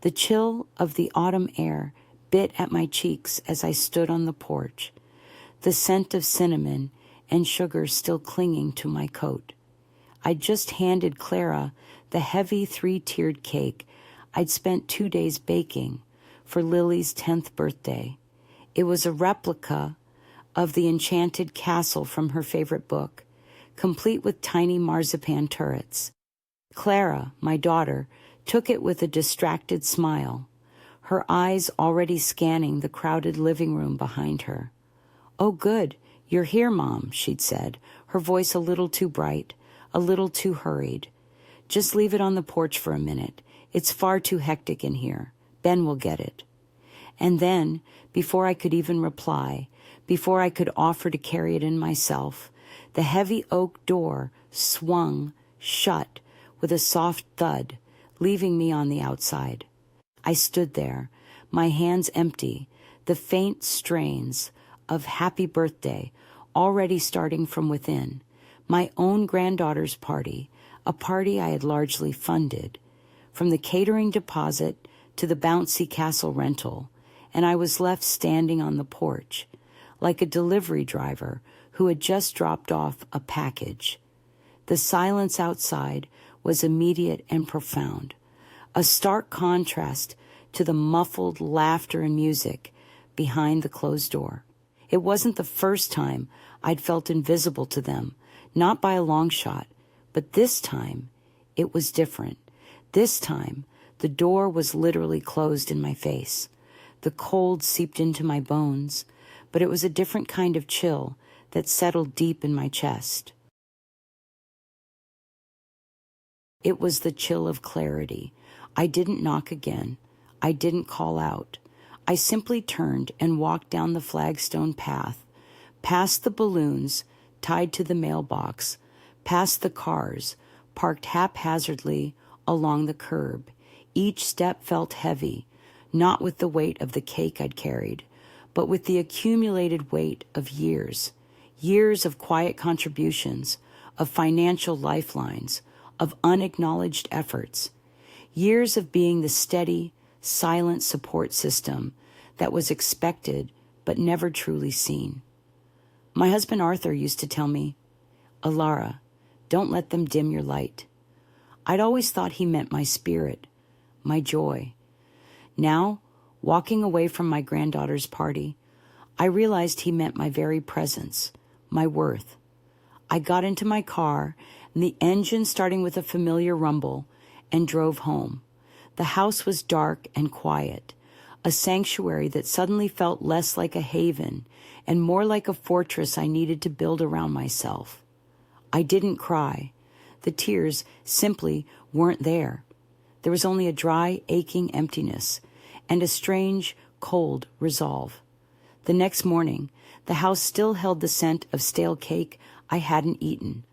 The chill of the autumn air bit at my cheeks as I stood on the porch, the scent of cinnamon and sugar still clinging to my coat. I'd just handed Clara the heavy 3-tiered cake I'd spent 2 days baking for Lily's 10th birthday. It was a replica of the enchanted castle from her favorite book, complete with tiny marzipan turrets. Clara, my daughter, took it with a distracted smile, her eyes already scanning the crowded living room behind her. "Oh, good, you're here, Mom," she'd said, her voice a little too bright, a little too hurried. "Just leave it on the porch for a minute. It's far too hectic in here. Ben will get it." And then, before I could even reply, before I could offer to carry it in myself, the heavy oak door swung shut with a soft thud, leaving me on the outside. I stood there, my hands empty, the faint strains of happy birthday already starting from within, my own granddaughter's party, a party I had largely funded, from the catering deposit to the bouncy castle rental, and I was left standing on the porch, like a delivery driver who had just dropped off a package. The silence outside was immediate and profound, a stark contrast to the muffled laughter and music behind the closed door. It wasn't the first time I'd felt invisible to them, not by a long shot, but this time it was different. This time the door was literally closed in my face. The cold seeped into my bones, but it was a different kind of chill that settled deep in my chest. It was the chill of clarity. I didn't knock again. I didn't call out. I simply turned and walked down the flagstone path, past the balloons tied to the mailbox, past the cars parked haphazardly along the curb. Each step felt heavy, not with the weight of the cake I'd carried, but with the accumulated weight of years of quiet contributions, of financial lifelines, of unacknowledged efforts, years of being the steady, silent support system that was expected but never truly seen. My husband Arthur used to tell me, "Alara, don't let them dim your light." I'd always thought he meant my spirit, my joy. Now, walking away from my granddaughter's party, I realized he meant my very presence, my worth. I got into my car, and the engine starting with a familiar rumble, and drove home. The house was dark and quiet, a sanctuary that suddenly felt less like a haven and more like a fortress I needed to build around myself. I didn't cry. The tears simply weren't there. There was only a dry, aching emptiness and a strange, cold resolve. The next morning, the house still held the scent of stale cake I hadn't eaten.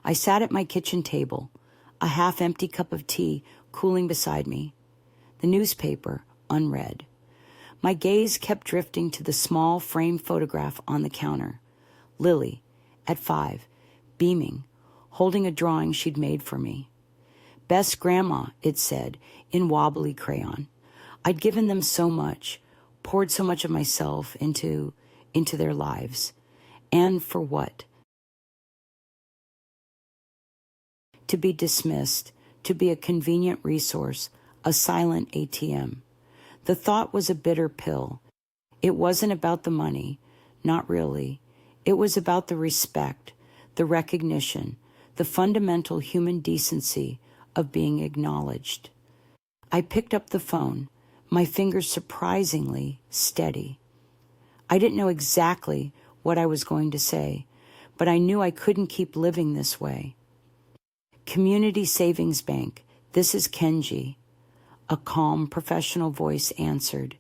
I sat at my kitchen table, a half-empty cup of tea cooling beside me, the newspaper unread. My gaze kept drifting to the small frame photograph on the counter. Lily, at 5, beaming, holding a drawing she'd made for me. "Best grandma," it said, in wobbly crayon. I'd given them so much, poured so much of myself into their lives. And for what? To be dismissed, to be a convenient resource, a silent ATM. The thought was a bitter pill. It wasn't about the money, not really. It was about the respect, the recognition, the fundamental human decency of being acknowledged. I picked up the phone, my fingers surprisingly steady. I didn't know exactly what I was going to say, but I knew I couldn't keep living this way. "Community Savings Bank, this is Kenji," a calm, professional voice answered.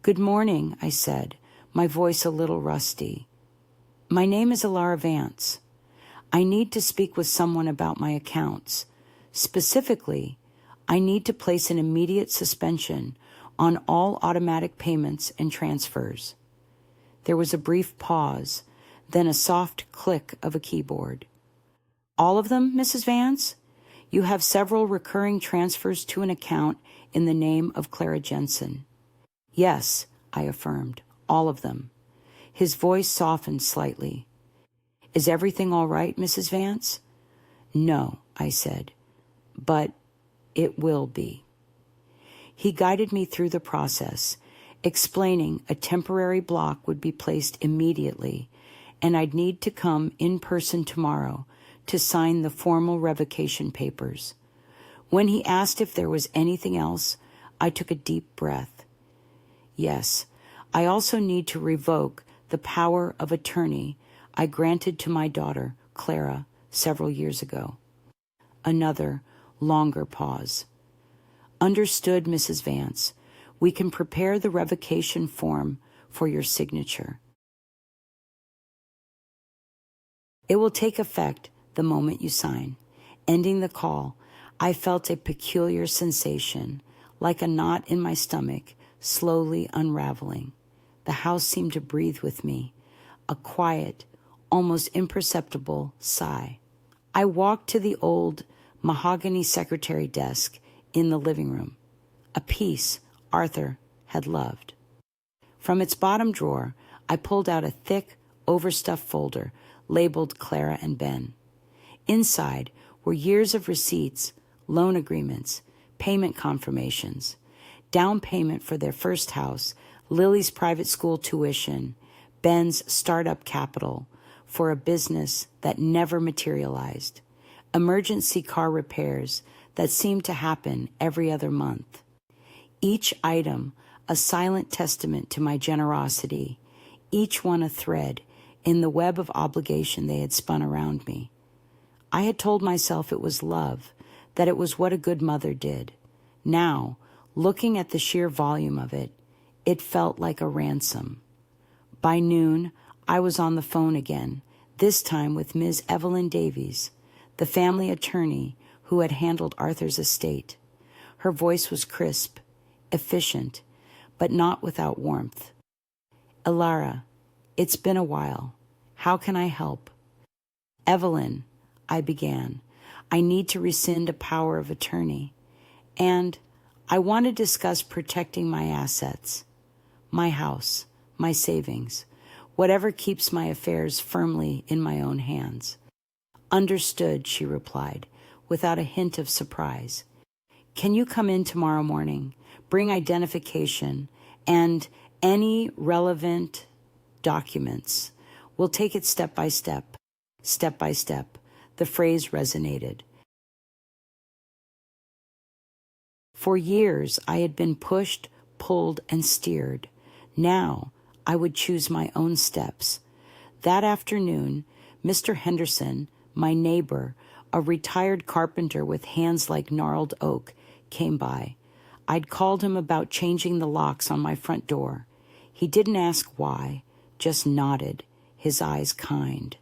"Good morning," I said, my voice a little rusty. "My name is Alara Vance. I need to speak with someone about my accounts. Specifically, I need to place an immediate suspension on all automatic payments and transfers." There was a brief pause, then a soft click of a keyboard. "All of them, Mrs. Vance? You have several recurring transfers to an account in the name of Clara Jensen. Yes, I affirmed, all of them. His voice softened slightly. Is everything all right, Mrs. Vance? No, I said, but it will be. He guided me through the process, explaining a temporary block would be placed immediately, and I'd need to come in person tomorrow to sign the formal revocation papers. When he asked if there was anything else, I took a deep breath. Yes, I also need to revoke the power of attorney I granted to my daughter, Clara, several years ago. Another, longer pause. Understood, Mrs. Vance. We can prepare the revocation form for your signature. It will take effect the moment you sign. Ending the call, I felt a peculiar sensation, like a knot in my stomach, slowly unraveling. The house seemed to breathe with me, a quiet, almost imperceptible sigh. I walked to the old mahogany secretary desk in the living room, a piece Arthur had loved. From its bottom drawer, I pulled out a thick, overstuffed folder labeled Clara and Ben. Inside were years of receipts, loan agreements, payment confirmations, down payment for their first house, Lily's private school tuition, Ben's startup capital for a business that never materialized, emergency car repairs that seemed to happen every other month. Each item a silent testament to my generosity, each one a thread in the web of obligation they had spun around me. I had told myself it was love, that it was what a good mother did. Now, looking at the sheer volume of it, it felt like a ransom. By noon, I was on the phone again, this time with Ms. Evelyn Davies, the family attorney who had handled Arthur's estate. Her voice was crisp, efficient, but not without warmth. Elara, it's been a while. How can I help? Evelyn, I began, I need to rescind a power of attorney, and I want to discuss protecting my assets, my house, my savings, whatever keeps my affairs firmly in my own hands. Understood, she replied, without a hint of surprise. Can you come in tomorrow morning, bring identification, and any relevant documents? We'll take it step by step. Step by step. The phrase resonated. For years, I had been pushed, pulled, and steered. Now, I would choose my own steps. That afternoon, Mr. Henderson, my neighbor, a retired carpenter with hands like gnarled oak, came by. I'd called him about changing the locks on my front door. He didn't ask why, just nodded, his eyes kind.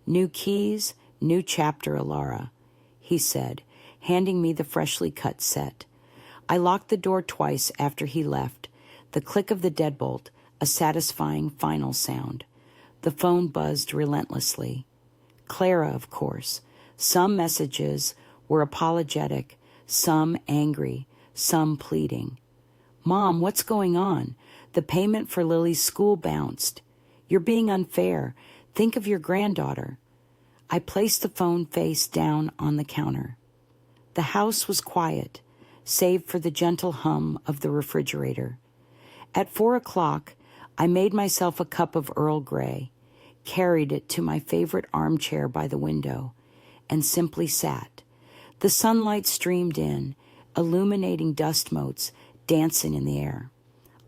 New keys, new chapter, Elara, he said, handing me the freshly cut set. I locked the door twice after he left, the click of the deadbolt, a satisfying final sound. The phone buzzed relentlessly. Clara, of course. Some messages were apologetic, some angry, some pleading. Mom, what's going on? The payment for Lily's school bounced. You're being unfair. Think of your granddaughter. I placed the phone face down on the counter. The house was quiet, save for the gentle hum of the refrigerator. At 4:00, I made myself a cup of Earl Grey, carried it to my favorite armchair by the window, and simply sat. The sunlight streamed in, illuminating dust motes dancing in the air.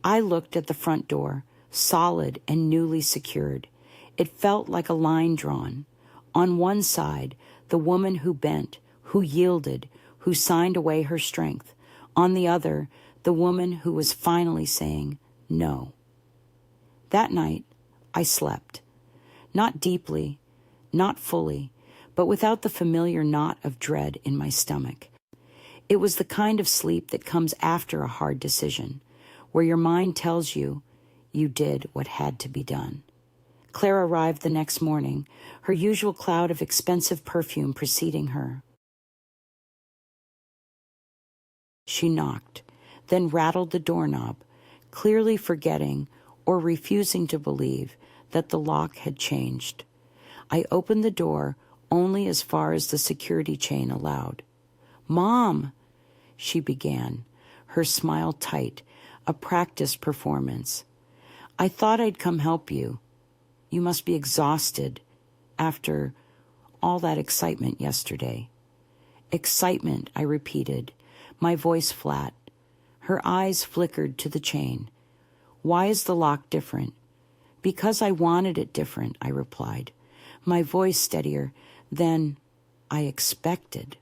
I looked at the front door, solid and newly secured. It felt like a line drawn. On one side, the woman who bent, who yielded, who signed away her strength. On the other, the woman who was finally saying no. That night, I slept. Not deeply, not fully, but without the familiar knot of dread in my stomach. It was the kind of sleep that comes after a hard decision, where your mind tells you you did what had to be done. Clara arrived the next morning, her usual cloud of expensive perfume preceding her. She knocked, then rattled the doorknob, clearly forgetting or refusing to believe that the lock had changed. I opened the door only as far as the security chain allowed. "Mom," she began, her smile tight, a practice performance. "I thought I'd come help you. You must be exhausted after all that excitement yesterday." "Excitement," I repeated, my voice flat. Her eyes flickered to the chain. "Why is the lock different?" "Because I wanted it different," I replied, my voice steadier than I expected.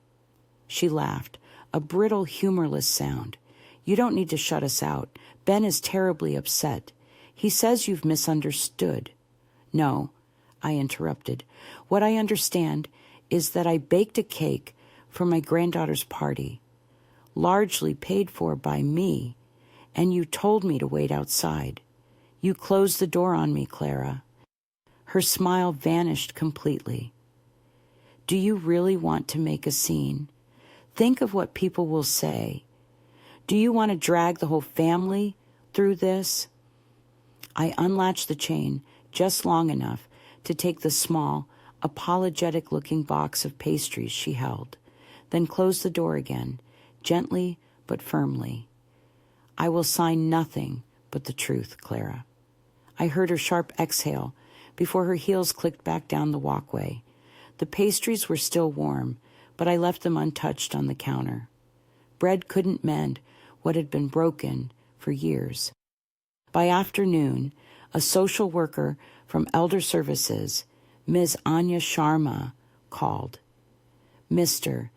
She laughed, a brittle, humorless sound. "You don't need to shut us out. Ben is terribly upset. He says you've misunderstood." "No," I interrupted. "What I understand is that I baked a cake for my granddaughter's party, largely paid for by me, and you told me to wait outside. You closed the door on me, Clara." Her smile vanished completely. "Do you really want to make a scene? Think of what people will say. Do you want to drag the whole family through this?" I unlatched the chain just long enough to take the small, apologetic-looking box of pastries she held, then closed the door again, gently but firmly. "I will sign nothing but the truth, Clara." I heard her sharp exhale before her heels clicked back down the walkway. The pastries were still warm, but I left them untouched on the counter. Bread couldn't mend what had been broken for years. By afternoon, a social worker from Elder Services, Ms. Anya Sharma, called. "Mr.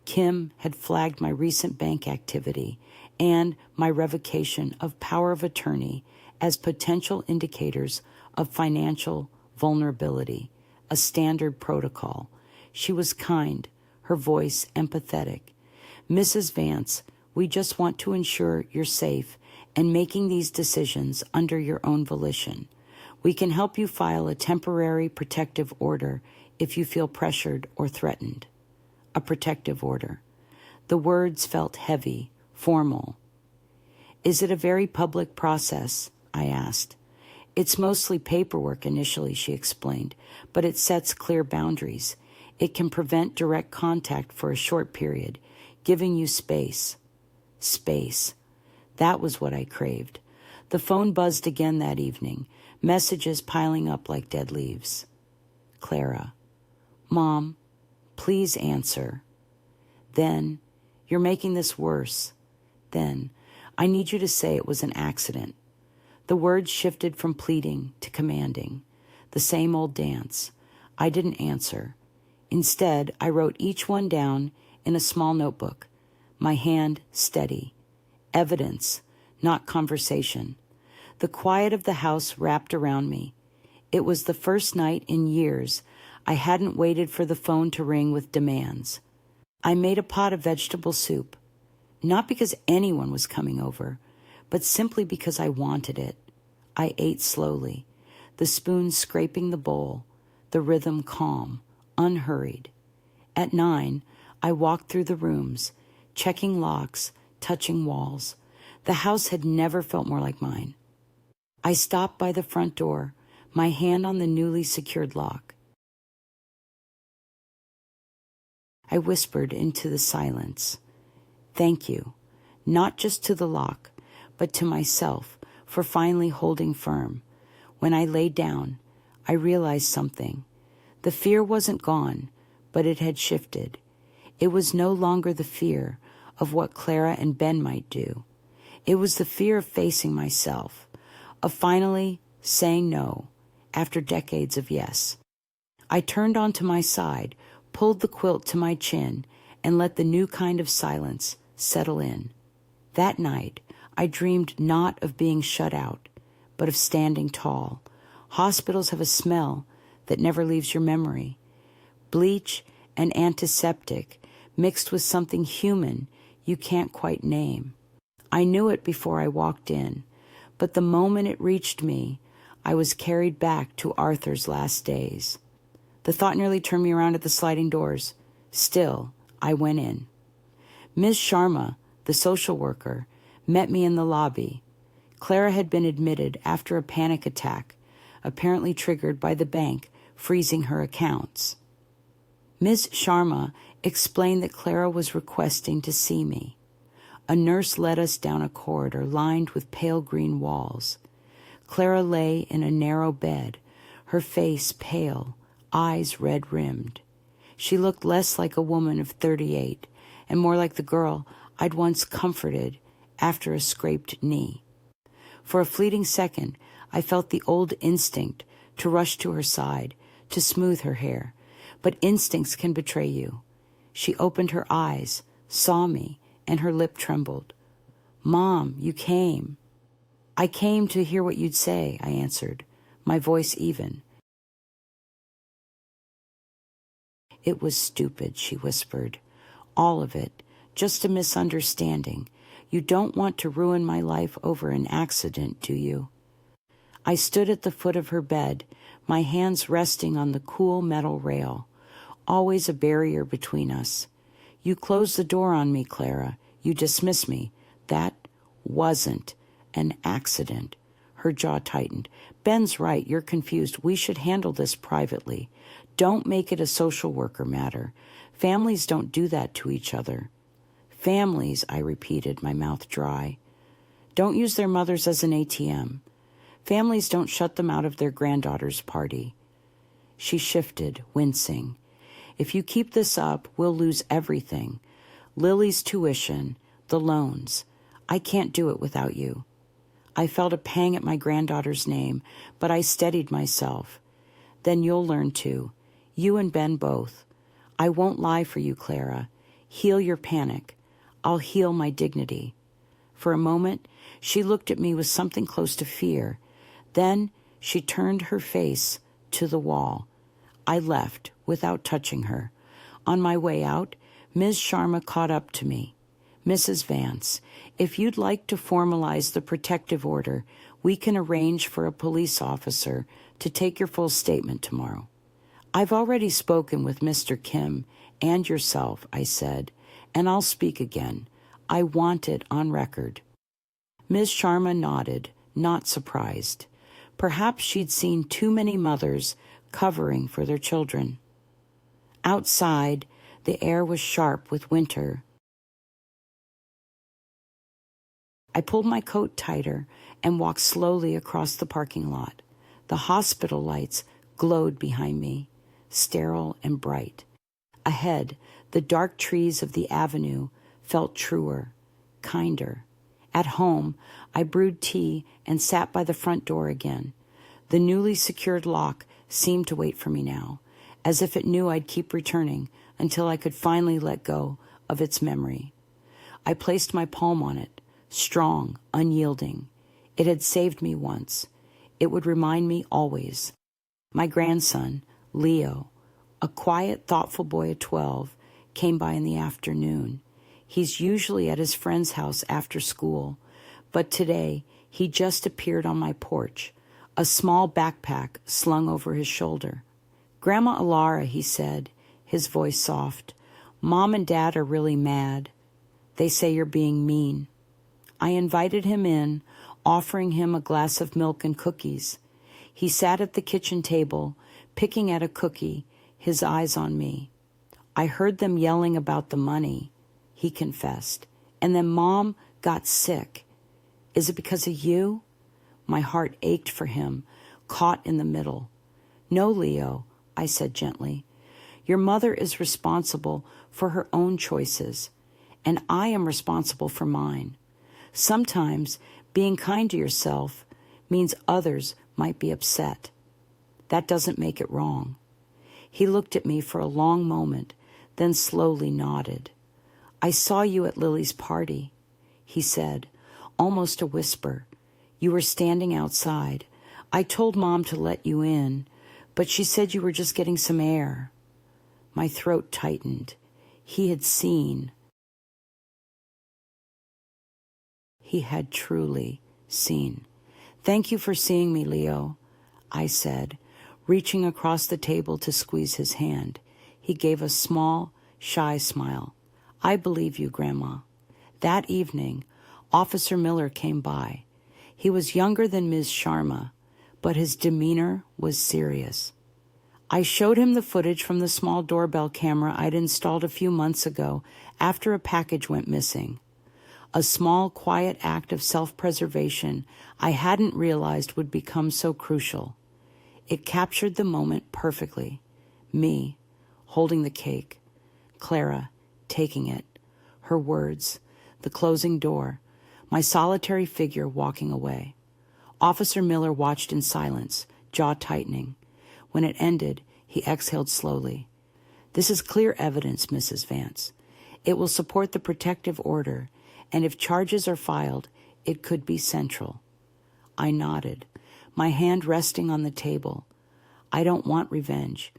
Kim had flagged my recent bank activity and my revocation of power of attorney as potential indicators of financial vulnerability, a standard protocol. She was kind, her voice empathetic. "Mrs. Vance, we just want to ensure you're safe and making these decisions under your own volition. We can help you file a temporary protective order if you feel pressured or threatened." A protective order. The words felt heavy, formal. "Is it a very public process?" I asked. "It's mostly paperwork initially," she explained, "but it sets clear boundaries. It can prevent direct contact for a short period, giving you space." Space. That was what I craved. The phone buzzed again that evening, messages piling up like dead leaves. Clara. "Mom, please answer." Then, "You're making this worse." Then, "I need you to say it was an accident." The words shifted from pleading to commanding. The same old dance. I didn't answer. Instead, I wrote each one down in a small notebook, my hand steady. Evidence, not conversation. The quiet of the house wrapped around me. It was the first night in years I hadn't waited for the phone to ring with demands. I made a pot of vegetable soup, not because anyone was coming over, but simply because I wanted it. I ate slowly, the spoon scraping the bowl, the rhythm calm, unhurried. At 9, I walked through the rooms, checking locks, touching walls. The house had never felt more like mine. I stopped by the front door, my hand on the newly secured lock. I whispered into the silence, "Thank you," not just to the lock, but to myself for finally holding firm. When I lay down, I realized something. The fear wasn't gone, but it had shifted. It was no longer the fear of what Clara and Ben might do. It was the fear of facing myself, of finally saying no after decades of yes. I turned onto my side, pulled the quilt to my chin, and let the new kind of silence settle in. That night, I dreamed not of being shut out, but of standing tall. Hospitals have a smell that never leaves your memory. Bleach and antiseptic mixed with something human you can't quite name. I knew it before I walked in, but the moment it reached me, I was carried back to Arthur's last days. The thought nearly turned me around at the sliding doors. Still, I went in. Ms. Sharma, the social worker, met me in the lobby. Clara had been admitted after a panic attack, apparently triggered by the bank freezing her accounts. Ms. Sharma explained that Clara was requesting to see me. A nurse led us down a corridor lined with pale green walls. Clara lay in a narrow bed, her face pale, eyes red-rimmed. She looked less like a woman of 38 and more like the girl I'd once comforted after a scraped knee. For a fleeting second, I felt the old instinct to rush to her side, to smooth her hair, but instincts can betray you. She opened her eyes, saw me, and her lip trembled. "Mom, you came." "I came to hear what you'd say," I answered, my voice even. "It was stupid," she whispered. "All of it. Just a misunderstanding. You don't want to ruin my life over an accident, do you?" I stood at the foot of her bed, my hands resting on the cool metal rail. Always a barrier between us. "You closed the door on me, Clara. You dismiss me. That wasn't an accident." Her jaw tightened. "Ben's right. You're confused. We should handle this privately. Don't make it a social worker matter. Families don't do that to each other." "Families," I repeated, my mouth dry, "don't use their mothers as an ATM. Families don't shut them out of their granddaughter's party." She shifted, wincing. "If you keep this up, we'll lose everything. Lily's tuition, the loans. I can't do it without you." I felt a pang at my granddaughter's name, but I steadied myself. "Then you'll learn too. You and Ben both. I won't lie for you, Clara. Heal your panic. I'll heal my dignity." For a moment, she looked at me with something close to fear. Then she turned her face to the wall. I left without touching her. On my way out, Ms. Sharma caught up to me. "Mrs. Vance, if you'd like to formalize the protective order, we can arrange for a police officer to take your full statement tomorrow." "I've already spoken with Mr. Kim and yourself," I said, "and I'll speak again. I want it on record." Ms. Sharma nodded, not surprised. Perhaps she'd seen too many mothers covering for their children. Outside, the air was sharp with winter. I pulled my coat tighter and walked slowly across the parking lot. The hospital lights glowed behind me, sterile and bright. Ahead, the dark trees of the avenue felt truer, kinder. At home, I brewed tea and sat by the front door again. The newly secured lock seemed to wait for me now, as if it knew I'd keep returning until I could finally let go of its memory. I placed my palm on it, strong, unyielding. It had saved me once. It would remind me always. My grandson, Leo, a quiet, thoughtful boy at 12, came by in the afternoon. He's usually at his friend's house after school, but today he just appeared on my porch, a small backpack slung over his shoulder. "Grandma Alara," he said, his voice soft, "Mom and Dad are really mad. They say you're being mean." I invited him in, offering him a glass of milk and cookies. He sat at the kitchen table, picking at a cookie, his eyes on me. "I heard them yelling about the money," he confessed, "and then Mom got sick. Is it because of you?" My heart ached for him, caught in the middle. "No, Leo," I said gently. "Your mother is responsible for her own choices, and I am responsible for mine. Sometimes being kind to yourself means others might be upset. That doesn't make it wrong." He looked at me for a long moment, then slowly nodded. "I saw you at Lily's party," he said, almost a whisper. "You were standing outside. I told Mom to let you in, but she said you were just getting some air." My throat tightened. He had seen. He had truly seen. "Thank you for seeing me, Leo," I said, reaching across the table to squeeze his hand. He gave a small, shy smile. I believe you, Grandma. That evening, Officer Miller came by. He was younger than Ms. Sharma, but his demeanor was serious. I showed him the footage from the small doorbell camera I'd installed a few months ago after a package went missing. A small, quiet act of self-preservation I hadn't realized would become so crucial. It captured the moment perfectly. Me, holding the cake. Clara, taking it. Her words, the closing door, my solitary figure walking away. Officer Miller watched in silence, jaw tightening. When it ended, he exhaled slowly. This is clear evidence, Mrs. Vance. It will support the protective order, and if charges are filed, it could be central. I nodded, my hand resting on the table. I don't want revenge.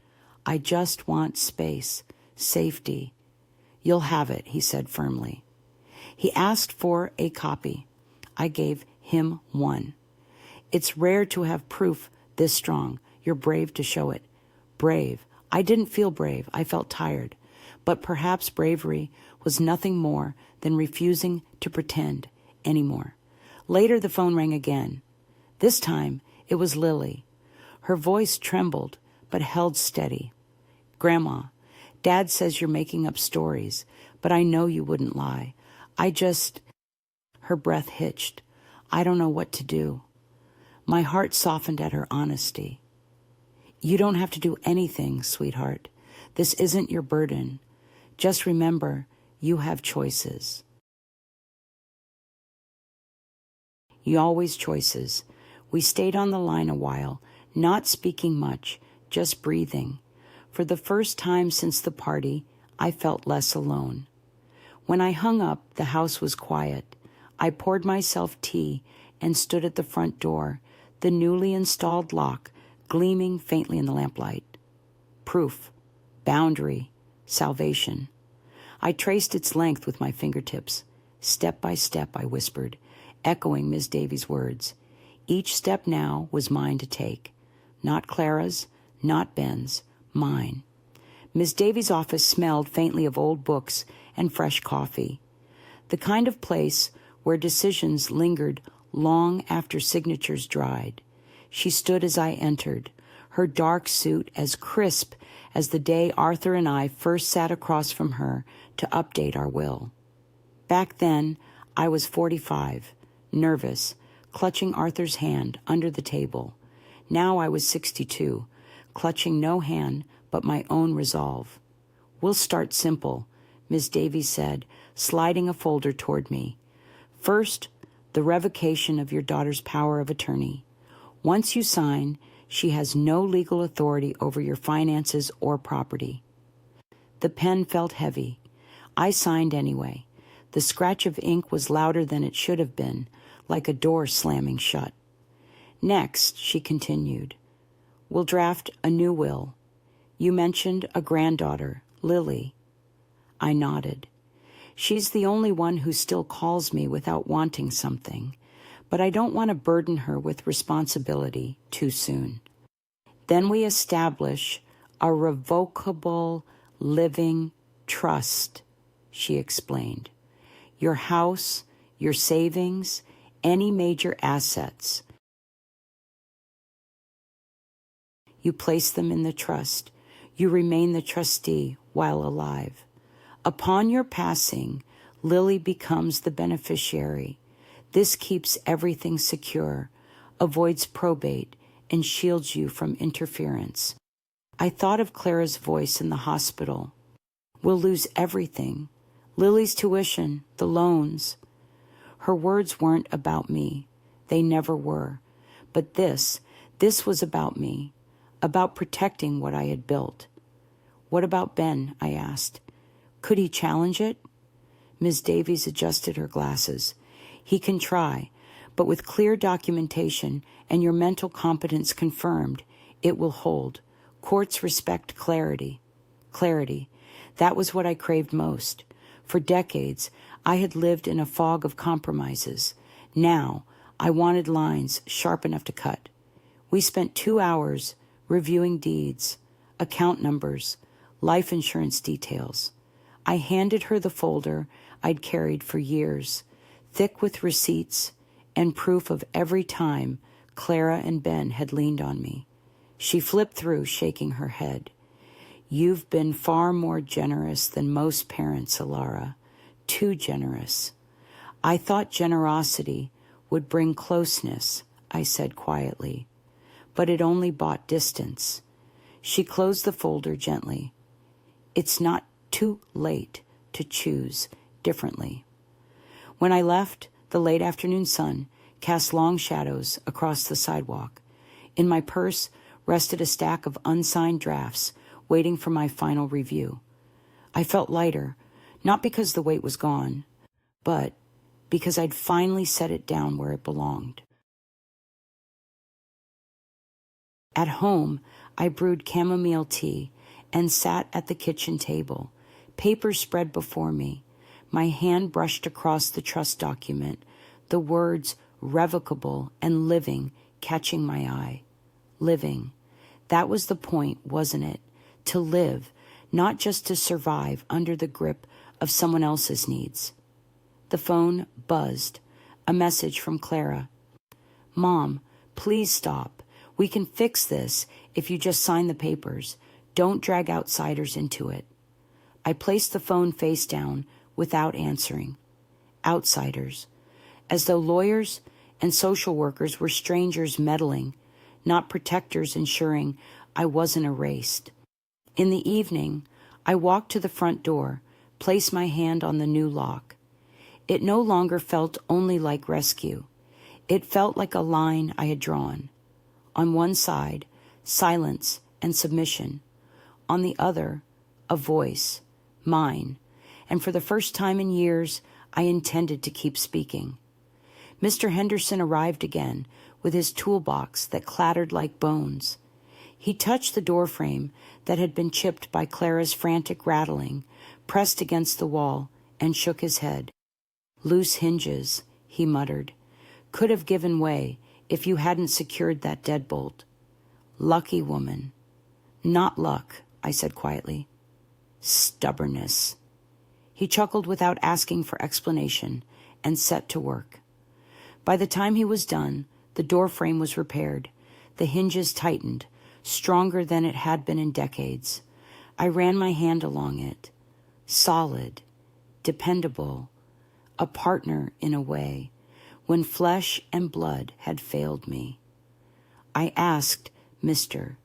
I just want space, safety. You'll have it, he said firmly. He asked for a copy. I gave him one. It's rare to have proof this strong. You're brave to show it. Brave. I didn't feel brave. I felt tired. But perhaps bravery was nothing more than refusing to pretend anymore. Later, the phone rang again. This time, it was Lily. Her voice trembled, but held steady. Grandma, Dad says you're making up stories, but I know you wouldn't lie. Her breath hitched. I don't know what to do. My heart softened at her honesty. You don't have to do anything, sweetheart. This isn't your burden. Just remember, you have choices. You always choices. We stayed on the line a while, not speaking much, just breathing. For the first time since the party, I felt less alone. When I hung up, the house was quiet. I poured myself tea and stood at the front door, the newly installed lock gleaming faintly in the lamplight. Proof, boundary, salvation. I traced its length with my fingertips. Step by step, I whispered, echoing Miss Davy's words. Each step now was mine to take. Not Clara's, not Ben's, mine. Miss Davy's office smelled faintly of old books and fresh coffee. The kind of place where decisions lingered long after signatures dried. She stood as I entered, her dark suit as crisp as the day Arthur and I first sat across from her to update our will. Back then, I was 45, nervous, clutching Arthur's hand under the table. Now I was 62, clutching no hand but my own resolve. We'll start simple, Miss Davies said, sliding a folder toward me. First, the revocation of your daughter's power of attorney. Once you sign, she has no legal authority over your finances or property. The pen felt heavy. I signed anyway. The scratch of ink was louder than it should have been, like a door slamming shut. Next, she continued, we'll draft a new will. You mentioned a granddaughter, Lily. I nodded. She's the only one who still calls me without wanting something, but I don't want to burden her with responsibility too soon. Then we establish a revocable living trust, she explained. Your house, your savings, any major assets. You place them in the trust. You remain the trustee while alive. Upon your passing, Lily becomes the beneficiary. This keeps everything secure, avoids probate, and shields you from interference. I thought of Clara's voice in the hospital. We'll lose everything. Lily's tuition, the loans. Her words weren't about me. They never were. But this was about me, about protecting what I had built. What about Ben? I asked. Could he challenge it? Ms. Davies adjusted her glasses. He can try, but with clear documentation and your mental competence confirmed, it will hold. Courts respect clarity. Clarity. That was what I craved most. For decades, I had lived in a fog of compromises. Now, I wanted lines sharp enough to cut. We spent 2 hours reviewing deeds, account numbers, life insurance details. I handed her the folder I'd carried for years, thick with receipts and proof of every time Clara and Ben had leaned on me. She flipped through, shaking her head. "You've been far more generous than most parents, Alara. Too generous." "I thought generosity would bring closeness," I said quietly, "but it only bought distance." She closed the folder gently. "It's not too late to choose differently." When I left, the late afternoon sun cast long shadows across the sidewalk. In my purse rested a stack of unsigned drafts waiting for my final review. I felt lighter, not because the weight was gone, but because I'd finally set it down where it belonged. At home, I brewed chamomile tea and sat at the kitchen table, papers spread before me. My hand brushed across the trust document, the words revocable and living catching my eye. Living. That was the point, wasn't it? To live, not just to survive under the grip of someone else's needs. The phone buzzed. A message from Clara. "Mom, please stop. We can fix this if you just sign the papers. Don't drag outsiders into it." I placed the phone face down without answering. Outsiders. As though lawyers and social workers were strangers meddling, not protectors ensuring I wasn't erased. In the evening, I walked to the front door, placed my hand on the new lock. It no longer felt only like rescue. It felt like a line I had drawn. On one side, silence and submission. On the other, a voice, mine, and for the first time in years, I intended to keep speaking. Mr. Henderson arrived again with his toolbox that clattered like bones. He touched the doorframe that had been chipped by Clara's frantic rattling, pressed against the wall, and shook his head. "Loose hinges," he muttered. "Could have given way if you hadn't secured that deadbolt." "Lucky woman." "Not luck," I said quietly. "Stubbornness." He chuckled without asking for explanation and set to work. By the time he was done, the doorframe was repaired. The hinges tightened, stronger than it had been in decades. I ran my hand along it. Solid, dependable, a partner in a way, when flesh and blood had failed me. I asked Mr.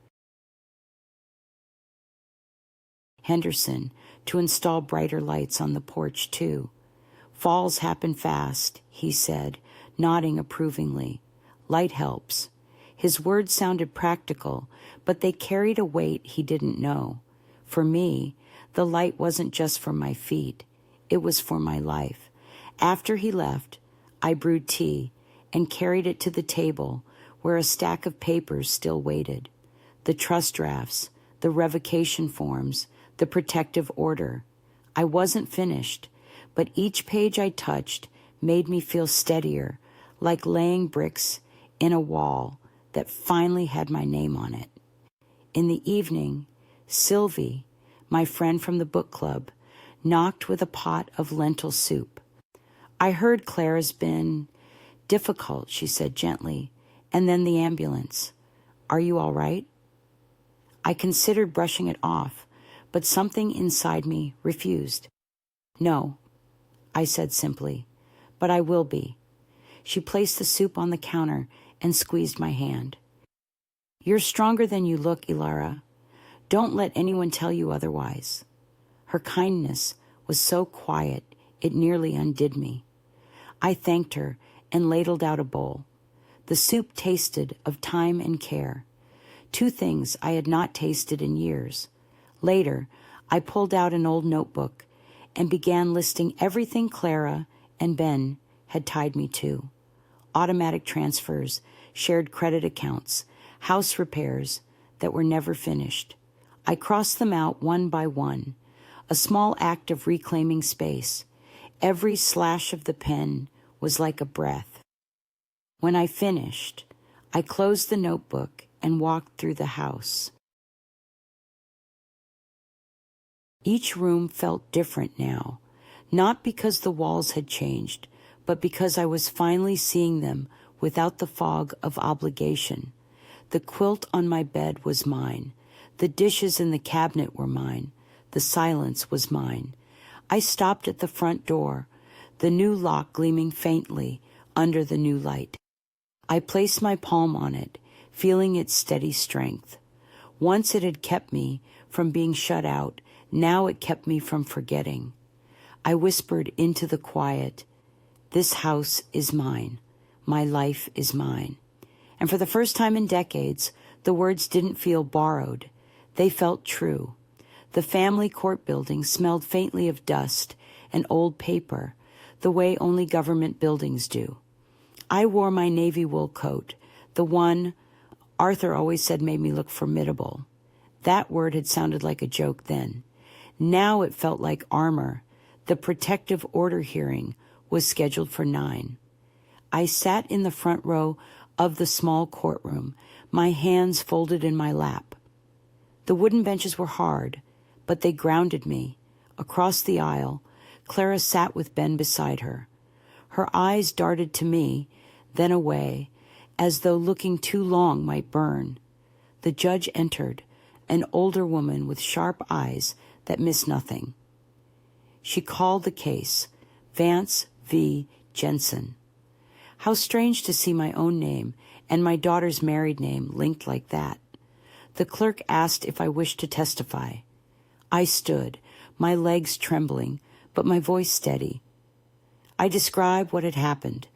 Henderson to install brighter lights on the porch, too. "Falls happen fast," he said, nodding approvingly. "Light helps." His words sounded practical, but they carried a weight he didn't know. For me, the light wasn't just for my feet. It was for my life. After he left, I brewed tea and carried it to the table where a stack of papers still waited. The trust drafts, the revocation forms, the protective order. I wasn't finished, but each page I touched made me feel steadier, like laying bricks in a wall that finally had my name on it. In the evening, Sylvie, my friend from the book club, knocked with a pot of lentil soup. "I heard Clara's been difficult," she said gently, "and then the ambulance. Are you all right?" I considered brushing it off, but something inside me refused. "No," I said simply, "but I will be." She placed the soup on the counter and squeezed my hand. "You're stronger than you look, Ilara. Don't let anyone tell you otherwise." Her kindness was so quiet, it nearly undid me. I thanked her and ladled out a bowl. The soup tasted of time and care, two things I had not tasted in years. Later, I pulled out an old notebook and began listing everything Clara and Ben had tied me to. Automatic transfers, shared credit accounts, house repairs that were never finished. I crossed them out one by one, a small act of reclaiming space. Every slash of the pen was like a breath. When I finished, I closed the notebook and walked through the house. Each room felt different now, not because the walls had changed, but because I was finally seeing them without the fog of obligation. The quilt on my bed was mine. The dishes in the cabinet were mine. The silence was mine. I stopped at the front door, the new lock gleaming faintly under the new light. I placed my palm on it, feeling its steady strength. Once it had kept me from being shut out, now it kept me from forgetting. I whispered into the quiet, "This house is mine. My life is mine." And for the first time in decades, the words didn't feel borrowed. They felt true. The family court building smelled faintly of dust and old paper, the way only government buildings do. I wore my navy wool coat, the one Arthur always said made me look formidable. That word had sounded like a joke then. Now it felt like armor. The protective order hearing was scheduled for 9. I sat in the front row of the small courtroom, my hands folded in my lap. The wooden benches were hard, but they grounded me. Across the aisle, Clara sat with Ben beside her. Her eyes darted to me, then away, as though looking too long might burn. The judge entered, an older woman with sharp eyes that missed nothing. She called the case, Vance v. Jensen. How strange to see my own name and my daughter's married name linked like that. The clerk asked if I wished to testify. I stood, my legs trembling, but my voice steady. I described what had happened.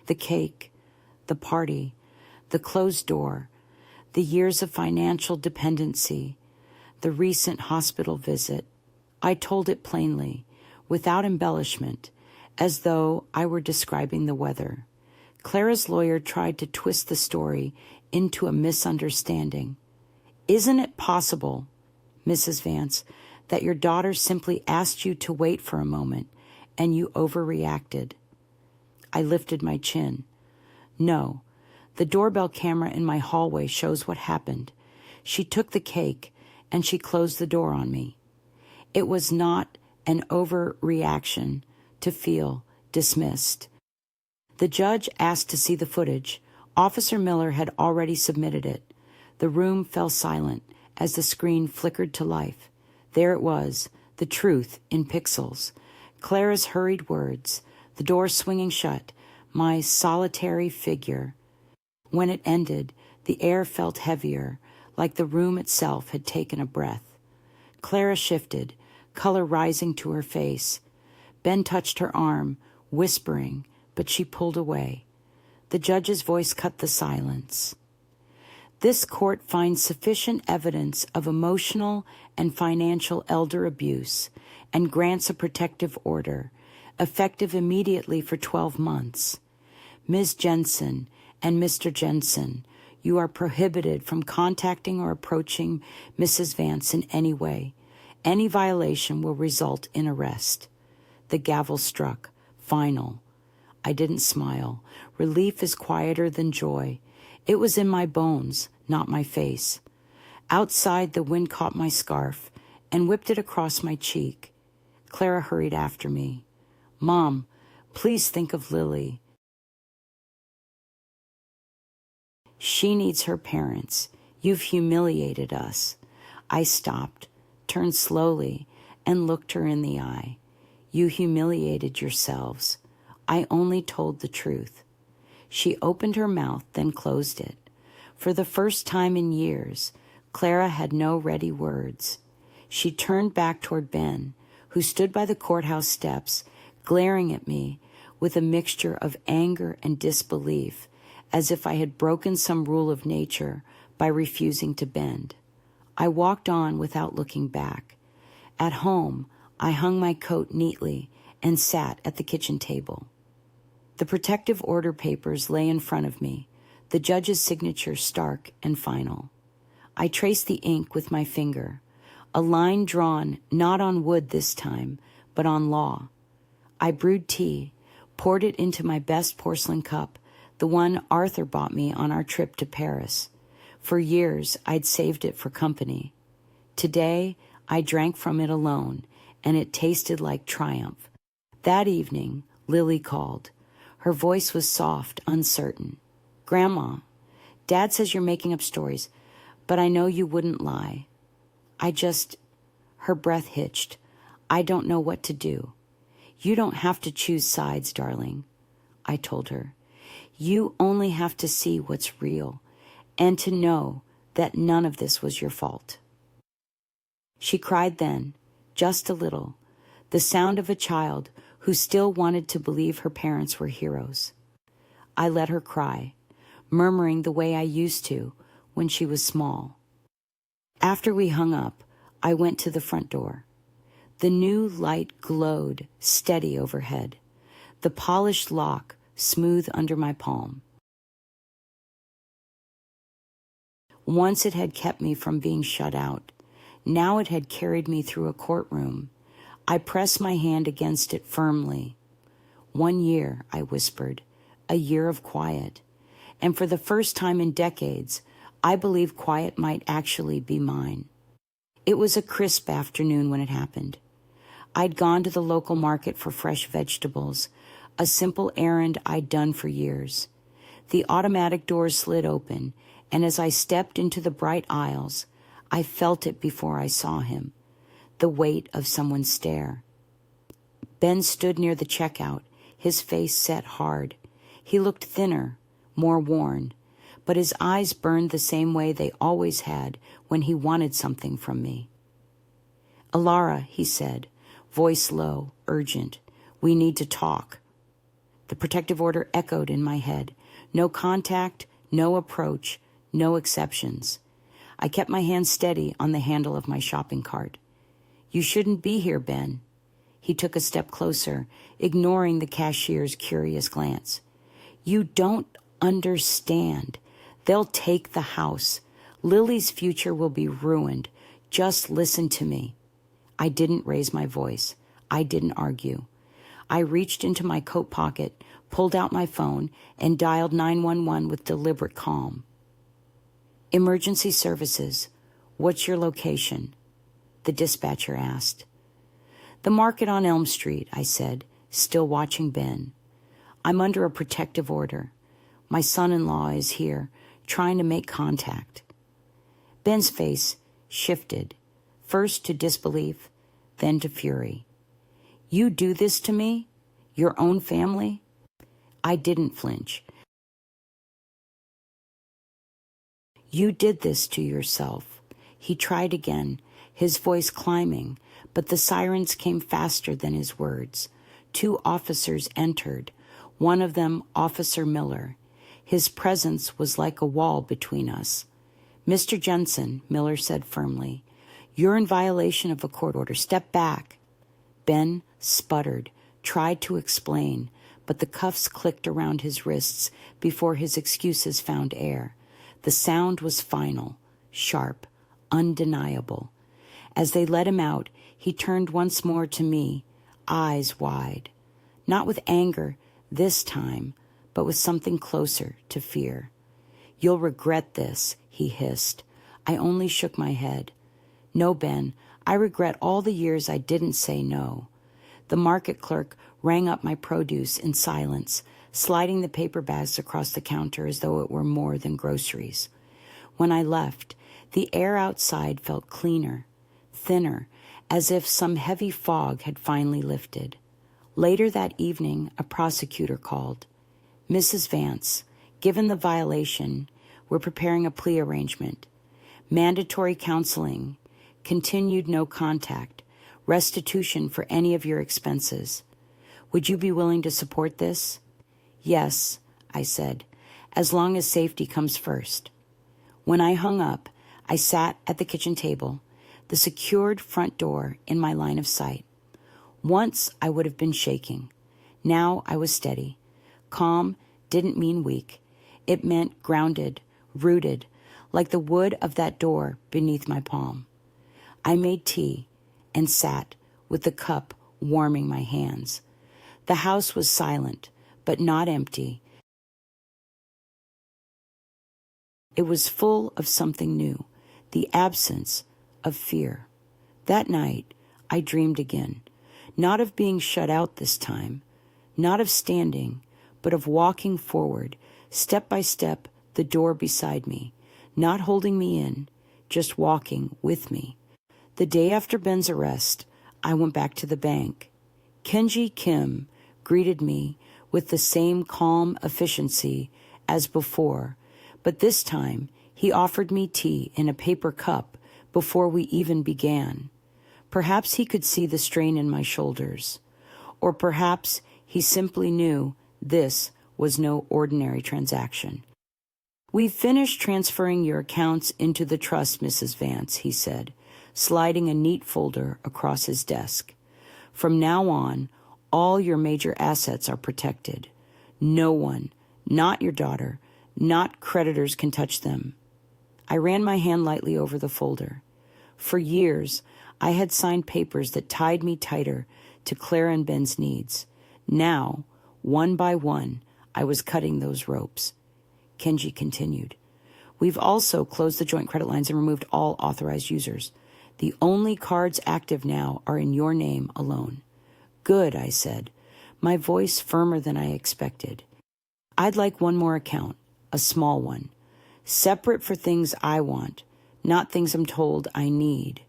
The cake, the party, the closed door, the years of financial dependency, the recent hospital visit. I told it plainly, without embellishment, as though I were describing the weather. Clara's lawyer tried to twist the story into a misunderstanding. "Isn't it possible, Mrs. Vance, that your daughter simply asked you to wait for a moment and you overreacted?" I lifted my chin. "No, the doorbell camera in my hallway shows what happened. She took the cake and she closed the door on me. It was not an overreaction to feel dismissed." The judge asked to see the footage. Officer Miller had already submitted it. The room fell silent as the screen flickered to life. There it was, the truth in pixels. Clara's hurried words, the door swinging shut, my solitary figure. When it ended, the air felt heavier, like the room itself had taken a breath. Clara shifted, color rising to her face. Ben touched her arm, whispering, but she pulled away. The judge's voice cut the silence. "This court finds sufficient evidence of emotional and financial elder abuse and grants a protective order, effective immediately for 12 months. Ms. Jensen and Mr. Jensen, you are prohibited from contacting or approaching Mrs. Vance in any way. Any violation will result in arrest." The gavel struck. Final. I didn't smile. Relief is quieter than joy. It was in my bones, not my face. Outside, the wind caught my scarf and whipped it across my cheek. Clara hurried after me. "Mom, please think of Lily. She needs her parents. You've humiliated us." I stopped, turned slowly, and looked her in the eye. "You humiliated yourselves. I only told the truth." She opened her mouth, then closed it. For the first time in years, Clara had no ready words. She turned back toward Ben, who stood by the courthouse steps, glaring at me with a mixture of anger and disbelief, as if I had broken some rule of nature by refusing to bend. I walked on without looking back. At home, I hung my coat neatly and sat at the kitchen table. The protective order papers lay in front of me, the judge's signature stark and final. I traced the ink with my finger, a line drawn not on wood this time, but on law. I brewed tea, poured it into my best porcelain cup, the one Arthur bought me on our trip to Paris. For years, I'd saved it for company. Today, I drank from it alone, and it tasted like triumph. That evening, Lily called. Her voice was soft, uncertain. "Grandma, Dad says you're making up stories, but I know you wouldn't lie. Her breath hitched. I don't know what to do. You don't have to choose sides, darling," I told her. "You only have to see what's real and to know that none of this was your fault." She cried then, just a little, the sound of a child who still wanted to believe her parents were heroes. I let her cry, murmuring the way I used to when she was small. After we hung up, I went to the front door. The new light glowed steady overhead, the polished lock smooth under my palm. Once it had kept me from being shut out. Now it had carried me through a courtroom. I pressed my hand against it firmly. 1 year, I whispered, a year of quiet. And for the first time in decades, I believed quiet might actually be mine. It was a crisp afternoon when it happened. I'd gone to the local market for fresh vegetables, a simple errand I'd done for years. The automatic doors slid open, and as I stepped into the bright aisles, I felt it before I saw him, the weight of someone's stare. Ben stood near the checkout, his face set hard. He looked thinner, more worn, but his eyes burned the same way they always had when he wanted something from me. "Alara," he said, voice low, urgent, "we need to talk." The protective order echoed in my head. No contact, no approach, no exceptions. I kept my hand steady on the handle of my shopping cart. "You shouldn't be here, Ben." He took a step closer, ignoring the cashier's curious glance. "You don't understand. They'll take the house. Lily's future will be ruined. Just listen to me." I didn't raise my voice. I didn't argue. I reached into my coat pocket, pulled out my phone, and dialed 911 with deliberate calm. "Emergency services. What's your location?" the dispatcher asked. "The market on Elm Street," I said, still watching Ben. "I'm under a protective order. My son-in-law is here, trying to make contact." Ben's face shifted, first to disbelief, then to fury. "You do this to me? Your own family?" I didn't flinch. "You did this to yourself." He tried again, his voice climbing, but the sirens came faster than his words. 2 officers entered, one of them Officer Miller. His presence was like a wall between us. "Mr. Jensen," Miller said firmly, "you're in violation of a court order. Step back." Ben sputtered, tried to explain, but the cuffs clicked around his wrists before his excuses found air. The sound was final, sharp, undeniable. As they let him out, he turned once more to me, eyes wide. Not with anger this time, but with something closer to fear. "You'll regret this," he hissed. I only shook my head. "No, Ben, I regret all the years I didn't say no." The market clerk rang up my produce in silence, sliding the paper bags across the counter as though it were more than groceries. When I left, the air outside felt cleaner, thinner, as if some heavy fog had finally lifted. Later that evening, a prosecutor called. "Mrs. Vance, given the violation, we're preparing a plea arrangement. Mandatory counseling, continued no contact, restitution for any of your expenses. Would you be willing to support this?" "Yes," I said, "as long as safety comes first." When I hung up, I sat at the kitchen table, the secured front door in my line of sight. Once I would have been shaking. Now I was steady. Calm didn't mean weak. It meant grounded, rooted, like the wood of that door beneath my palm. I made tea and sat with the cup warming my hands. The house was silent, but not empty. It was full of something new, the absence of fear. That night, I dreamed again, not of being shut out this time, not of standing, but of walking forward, step by step, the door beside me, not holding me in, just walking with me. The day after Ben's arrest, I went back to the bank. Kenji Kim greeted me with the same calm efficiency as before, but this time he offered me tea in a paper cup before we even began. Perhaps he could see the strain in my shoulders, or perhaps he simply knew this was no ordinary transaction. "We've finished transferring your accounts into the trust, Mrs. Vance," he said, sliding a neat folder across his desk. "From now on, all your major assets are protected. No one, not your daughter, not creditors, can touch them." I ran my hand lightly over the folder. For years, I had signed papers that tied me tighter to Clara and Ben's needs. Now, one by one, I was cutting those ropes. Kenji continued. "We've also closed the joint credit lines and removed all authorized users. The only cards active now are in your name alone." "Good," I said, my voice firmer than I expected. "I'd like one more account, a small one, separate for things I want, not things I'm told I need."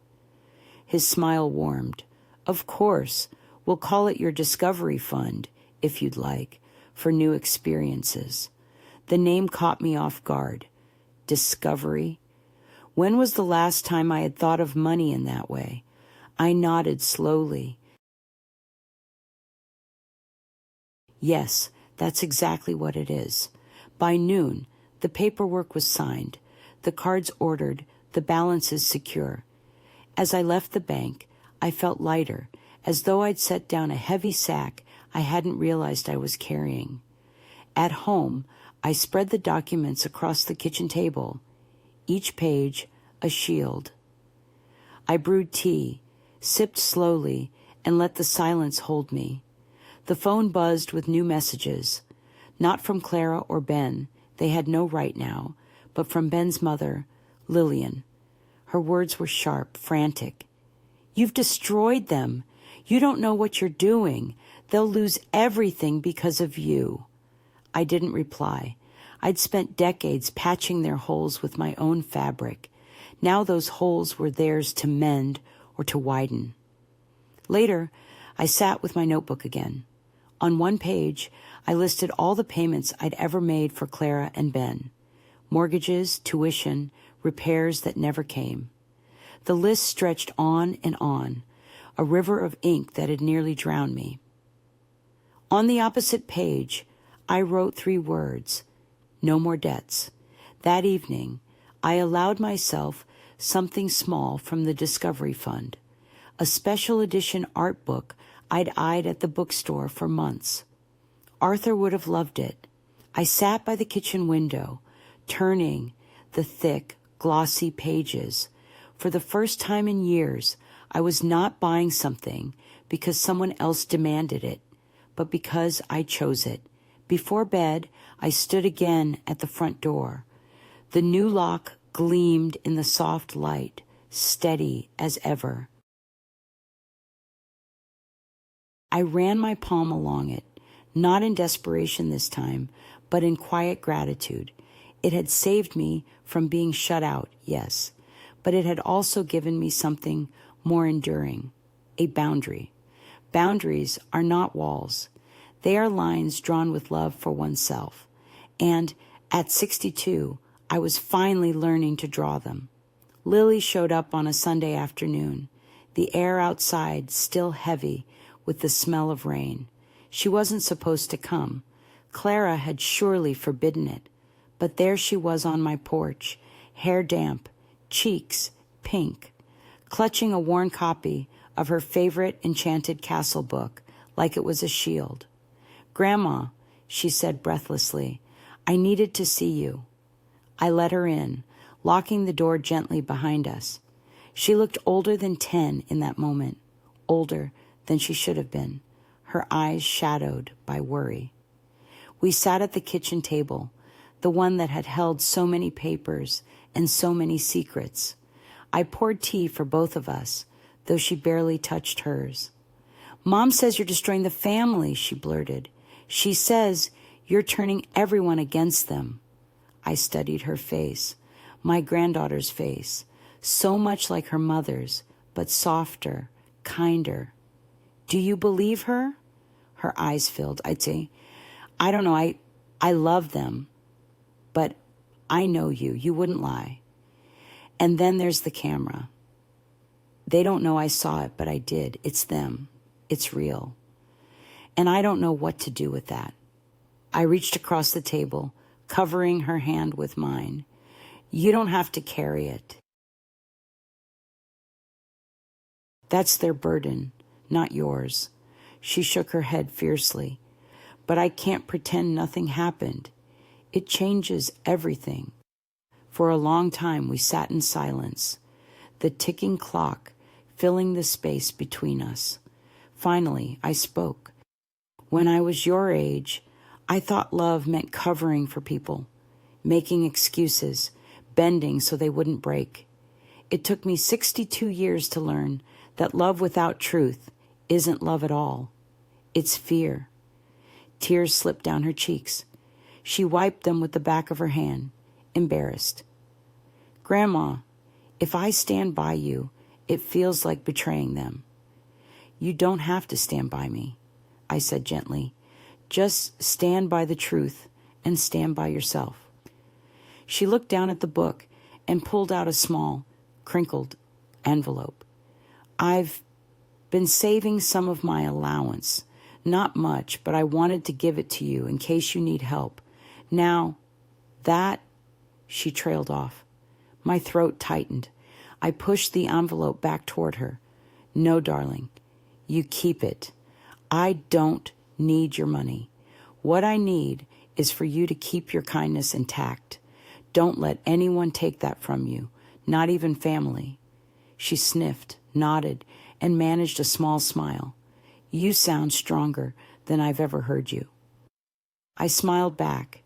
His smile warmed. "Of course, we'll call it your Discovery Fund, if you'd like, for new experiences." The name caught me off guard. Discovery? When was the last time I had thought of money in that way? I nodded slowly. "Yes, that's exactly what it is." By noon, the paperwork was signed, the cards ordered, the balances secure. As I left the bank, I felt lighter, as though I'd set down a heavy sack I hadn't realized I was carrying. At home, I spread the documents across the kitchen table, each page a shield. I brewed tea, sipped slowly, and let the silence hold me. The phone buzzed with new messages, not from Clara or Ben, they had no right now, but from Ben's mother, Lillian. Her words were sharp, frantic. "You've destroyed them. You don't know what you're doing. They'll lose everything because of you." I didn't reply. I'd spent decades patching their holes with my own fabric. Now those holes were theirs to mend or to widen. Later, I sat with my notebook again. On one page, I listed all the payments I'd ever made for Clara and Ben. Mortgages, tuition, repairs that never came. The list stretched on and on, a river of ink that had nearly drowned me. On the opposite page, I wrote 3 words: no more debts. That evening, I allowed myself something small from the Discovery Fund, a special edition art book I'd eyed at the bookstore for months. Arthur would have loved it. I sat by the kitchen window, turning the thick, glossy pages. For the first time in years, I was not buying something because someone else demanded it, but because I chose it. Before bed, I stood again at the front door. The new lock gleamed in the soft light, steady as ever. I ran my palm along it, not in desperation this time, but in quiet gratitude. It had saved me from being shut out, yes, but it had also given me something more enduring, a boundary. Boundaries are not walls. They are lines drawn with love for oneself. And at 62, I was finally learning to draw them. Lily showed up on a Sunday afternoon, the air outside still heavy with the smell of rain. She wasn't supposed to come. Clara had surely forbidden it. But there she was on my porch, hair damp, cheeks pink, clutching a worn copy of her favorite Enchanted Castle book like it was a shield. "Grandma," she said breathlessly, "I needed to see you." I let her in, locking the door gently behind us. She looked older than 10 in that moment, older than she should have been, her eyes shadowed by worry. We sat at the kitchen table, the one that had held so many papers and so many secrets. I poured tea for both of us, though she barely touched hers. "Mom says you're destroying the family," she blurted. "She says you're turning everyone against them." I studied her face, my granddaughter's face, so much like her mother's, but softer, kinder. "Do you believe her?" Her eyes filled. I'd say, "I don't know, I love them, but I know you. You wouldn't lie." And then there's the camera. They don't know I saw it, but I did. It's them. It's real. And I don't know what to do with that. I reached across the table, covering her hand with mine. "You don't have to carry it. That's their burden, not yours." She shook her head fiercely. "But I can't pretend nothing happened. It changes everything." For a long time we sat in silence, the ticking clock filling the space between us. Finally, I spoke. "When I was your age, I thought love meant covering for people, making excuses, bending so they wouldn't break. It took me 62 years to learn that love without truth isn't love at all. It's fear." Tears slipped down her cheeks. She wiped them with the back of her hand, embarrassed. "Grandma, if I stand by you, it feels like betraying them." "You don't have to stand by me," I said gently. "Just stand by the truth and stand by yourself." She looked down at the book and pulled out a small, crinkled envelope. "I've been saving some of my allowance. Not much, but I wanted to give it to you in case you need help. Now, that..." She trailed off. My throat tightened. I pushed the envelope back toward her. "No, darling, you keep it. I don't need your money. What I need is for you to keep your kindness intact. Don't let anyone take that from you, not even family." She sniffed, nodded, and managed a small smile. "You sound stronger than I've ever heard you." I smiled back,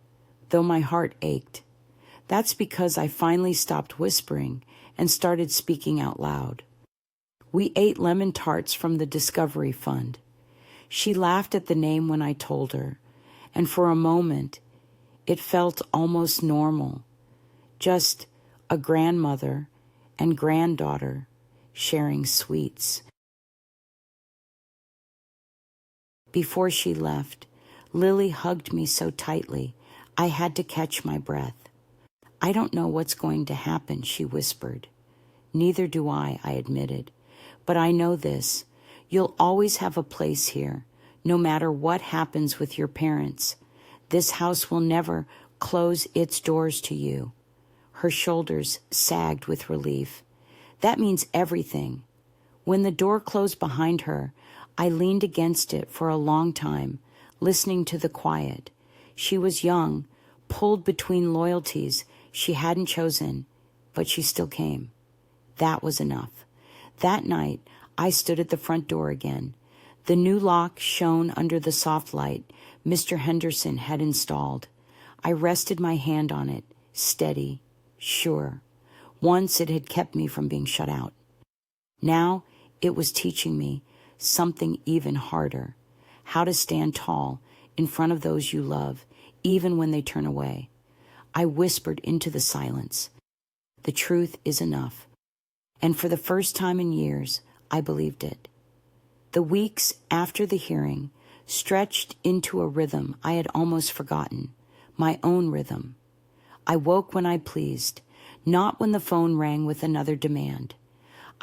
though my heart ached. That's because I finally stopped whispering and started speaking out loud. We ate lemon tarts from the Discovery Fund. She laughed at the name when I told her, and for a moment, it felt almost normal. Just a grandmother and granddaughter sharing sweets. Before she left, Lily hugged me so tightly, I had to catch my breath. "I don't know what's going to happen," she whispered. "Neither do I admitted. "But I know this. You'll always have a place here, no matter what happens with your parents. This house will never close its doors to you." Her shoulders sagged with relief. "That means everything." When the door closed behind her, I leaned against it for a long time, listening to the quiet. She was young, pulled between loyalties she hadn't chosen, but she still came. That was enough. That night, I stood at the front door again. The new lock shone under the soft light Mr. Henderson had installed. I rested my hand on it, steady, sure. Once it had kept me from being shut out. Now it was teaching me something even harder: how to stand tall in front of those you love, even when they turn away. I whispered into the silence, "The truth is enough." And for the first time in years, I believed it. The weeks after the hearing stretched into a rhythm I had almost forgotten, my own rhythm. I woke when I pleased, not when the phone rang with another demand.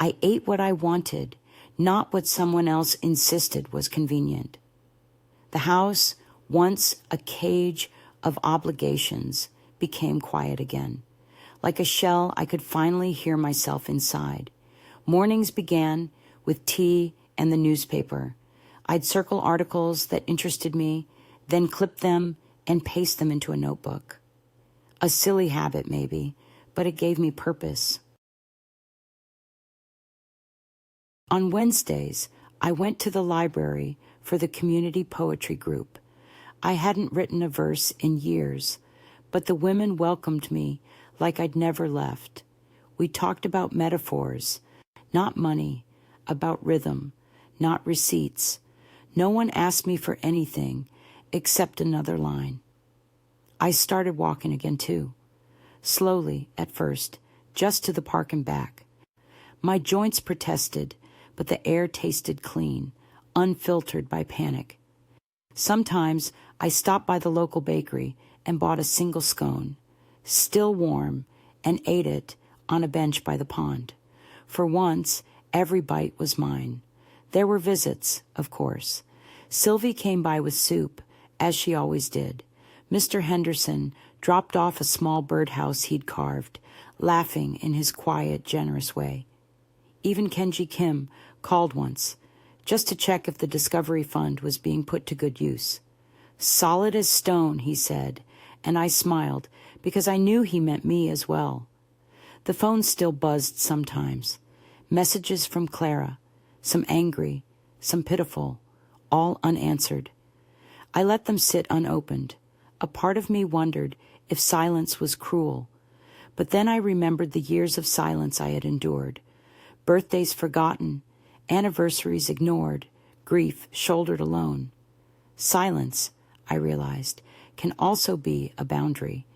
I ate what I wanted, not what someone else insisted was convenient. The house, once a cage of obligations, became quiet again. Like a shell, I could finally hear myself inside. Mornings began with tea and the newspaper. I'd circle articles that interested me, then clip them and paste them into a notebook. A silly habit, maybe, but it gave me purpose. On Wednesdays, I went to the library for the community poetry group. I hadn't written a verse in years, but the women welcomed me like I'd never left. We talked about metaphors, not money, about rhythm, not receipts. No one asked me for anything except another line. I started walking again, too. Slowly, at first, just to the park and back. My joints protested, but the air tasted clean, unfiltered by panic. Sometimes I stopped by the local bakery and bought a single scone, still warm, and ate it on a bench by the pond. For once, every bite was mine. There were visits, of course. Sylvie came by with soup, as she always did. Mr. Henderson dropped off a small birdhouse he'd carved, laughing in his quiet, generous way. Even Kenji Kim called once, just to check if the Discovery Fund was being put to good use. Solid as stone, he said, and I smiled because I knew he meant me as well. The phone still buzzed sometimes. Messages from Clara, some angry, some pitiful, all unanswered. I let them sit unopened. A part of me wondered if silence was cruel. But then I remembered the years of silence I had endured. Birthdays forgotten, anniversaries ignored, grief shouldered alone. Silence, I realized, can also be a boundary.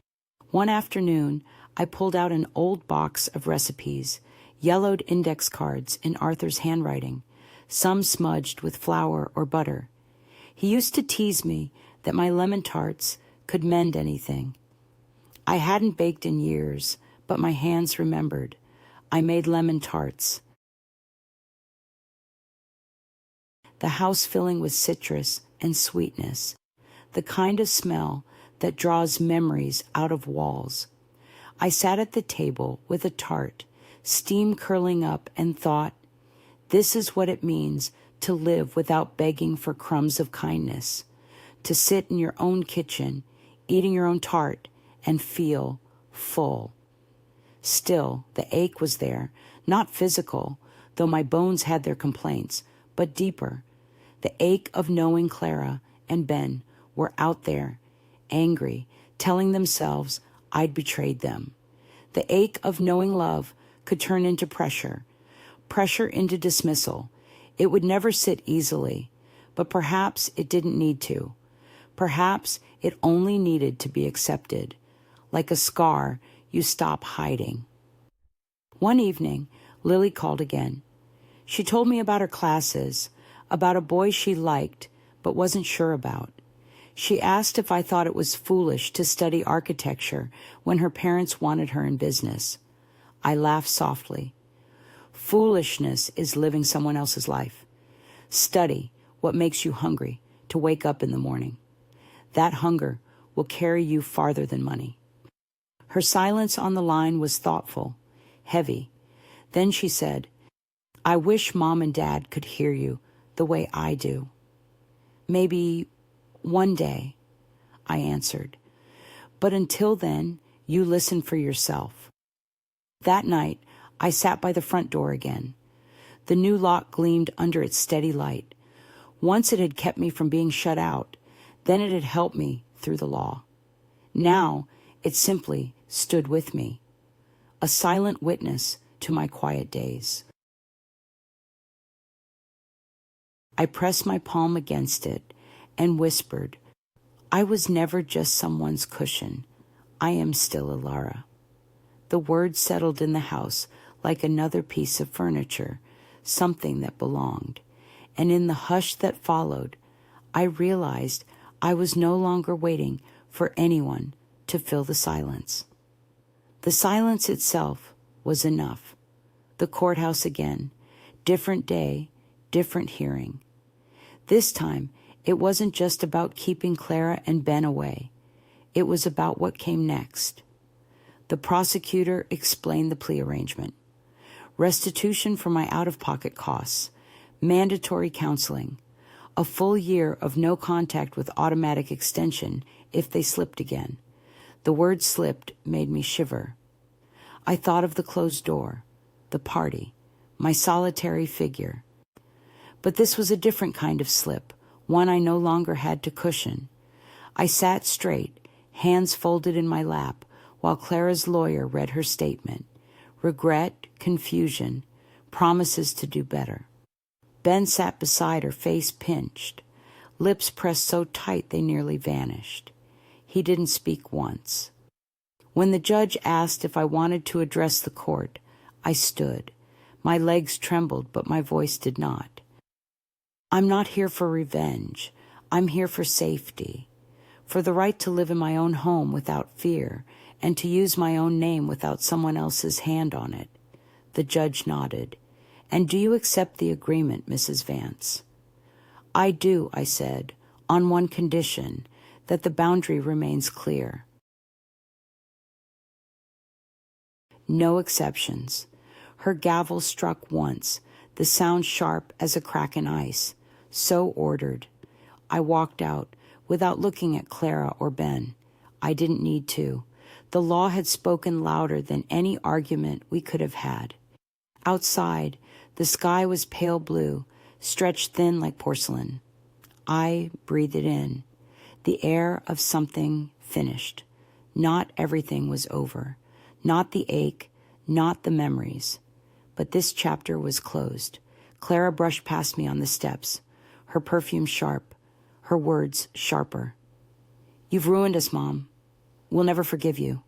One afternoon, I pulled out an old box of recipes, yellowed index cards in Arthur's handwriting, some smudged with flour or butter. He used to tease me that my lemon tarts could mend anything. I hadn't baked in years, but my hands remembered. I made lemon tarts. The house filling with citrus and sweetness, the kind of smell that draws memories out of walls. I sat at the table with a tart, steam curling up, and thought, this is what it means to live without begging for crumbs of kindness, to sit in your own kitchen, eating your own tart, and feel full. Still, the ache was there, not physical, though my bones had their complaints, but deeper. The ache of knowing Clara and Ben were out there, angry, telling themselves I'd betrayed them. The ache of knowing love could turn into pressure into dismissal. It would never sit easily, but perhaps it didn't need to. Perhaps it only needed to be accepted. Like a scar, you stop hiding. One evening, Lily called again. She told me about her classes, about a boy she liked but wasn't sure about. She asked if I thought it was foolish to study architecture when her parents wanted her in business. I laughed softly. Foolishness is living someone else's life. Study what makes you hungry to wake up in the morning. That hunger will carry you farther than money. Her silence on the line was thoughtful, heavy. Then she said, I wish Mom and Dad could hear you the way I do. Maybe one day, I answered. But until then, you listen for yourself. That night, I sat by the front door again. The new lock gleamed under its steady light. Once it had kept me from being shut out, then it had helped me through the law. Now, it simply stood with me, a silent witness to my quiet days. I pressed my palm against it and whispered, I was never just someone's cushion. I am still a Lara. The words settled in the house like another piece of furniture, something that belonged. And in the hush that followed, I realized I was no longer waiting for anyone to fill the silence. The silence itself was enough. The courthouse again, different day, different hearing. This time, it wasn't just about keeping Clara and Ben away. It was about what came next. The prosecutor explained the plea arrangement. Restitution for my out-of-pocket costs, mandatory counseling, a full year of no contact with automatic extension if they slipped again. The word slipped made me shiver. I thought of the closed door, the party, my solitary figure. But this was a different kind of slip, one I no longer had to cushion. I sat straight, hands folded in my lap, while Clara's lawyer read her statement, regret, confusion, promises to do better. Ben sat beside her, face pinched, lips pressed so tight they nearly vanished. He didn't speak once. When the judge asked if I wanted to address the court, I stood. My legs trembled, but my voice did not. I'm not here for revenge. I'm here for safety, for the right to live in my own home without fear and to use my own name without someone else's hand on it. The judge nodded. And do you accept the agreement, Mrs. Vance? I do, I said, on one condition, that the boundary remains clear. No exceptions. Her gavel struck once, the sound sharp as a crack in ice, so ordered. I walked out, without looking at Clara or Ben. I didn't need to. The law had spoken louder than any argument we could have had. Outside, the sky was pale blue, stretched thin like porcelain. I breathed it in, the air of something finished. Not everything was over, not the ache, not the memories. But this chapter was closed. Clara brushed past me on the steps, her perfume sharp, her words sharper. You've ruined us, Mom. We'll never forgive you.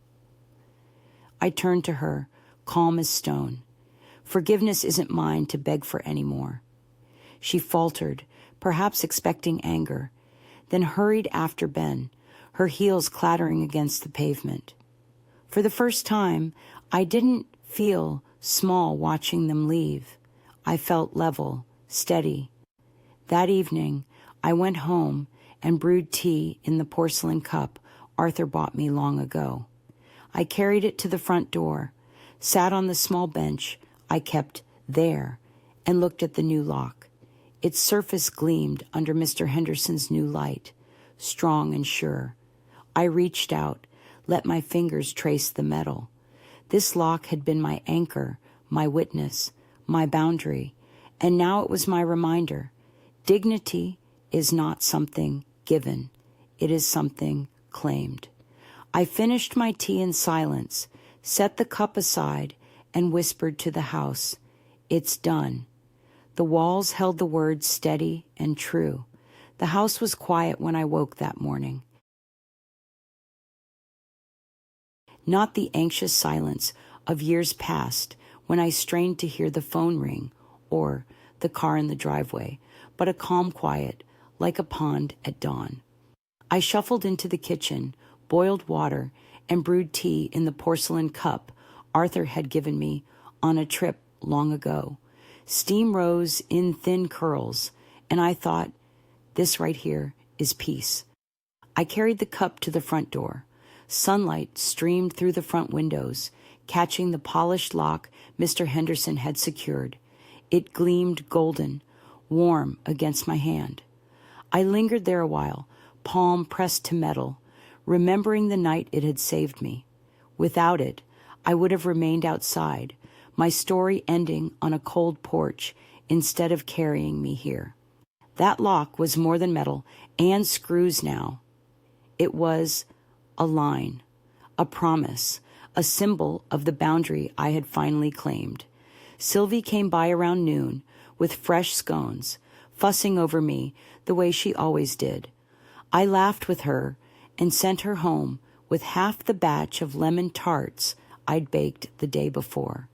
I turned to her, calm as stone. Forgiveness isn't mine to beg for anymore. She faltered, perhaps expecting anger, then hurried after Ben, her heels clattering against the pavement. For the first time, I didn't feel small watching them leave. I felt level, steady. That evening, I went home and brewed tea in the porcelain cup Arthur bought me long ago. I carried it to the front door, sat on the small bench I kept there, and looked at the new lock. Its surface gleamed under Mr. Henderson's new light, strong and sure. I reached out, let my fingers trace the metal. This lock had been my anchor, my witness, my boundary, and now it was my reminder. Dignity is not something given. It is something claimed. I finished my tea in silence, set the cup aside, and whispered to the house, "It's done." The walls held the words steady and true. The house was quiet when I woke that morning. Not the anxious silence of years past when I strained to hear the phone ring or the car in the driveway, but a calm quiet, like a pond at dawn. I shuffled into the kitchen, boiled water, and brewed tea in the porcelain cup Arthur had given me on a trip long ago. Steam rose in thin curls, and I thought, this right here is peace. I carried the cup to the front door. Sunlight streamed through the front windows, catching the polished lock Mr. Henderson had secured. It gleamed golden, warm against my hand. I lingered there a while, palm pressed to metal, remembering the night it had saved me. Without it, I would have remained outside, my story ending on a cold porch instead of carrying me here. That lock was more than metal and screws now. It was a line, a promise, a symbol of the boundary I had finally claimed. Sylvie came by around noon with fresh scones, fussing over me the way she always did. I laughed with her and sent her home with half the batch of lemon tarts I'd baked the day before.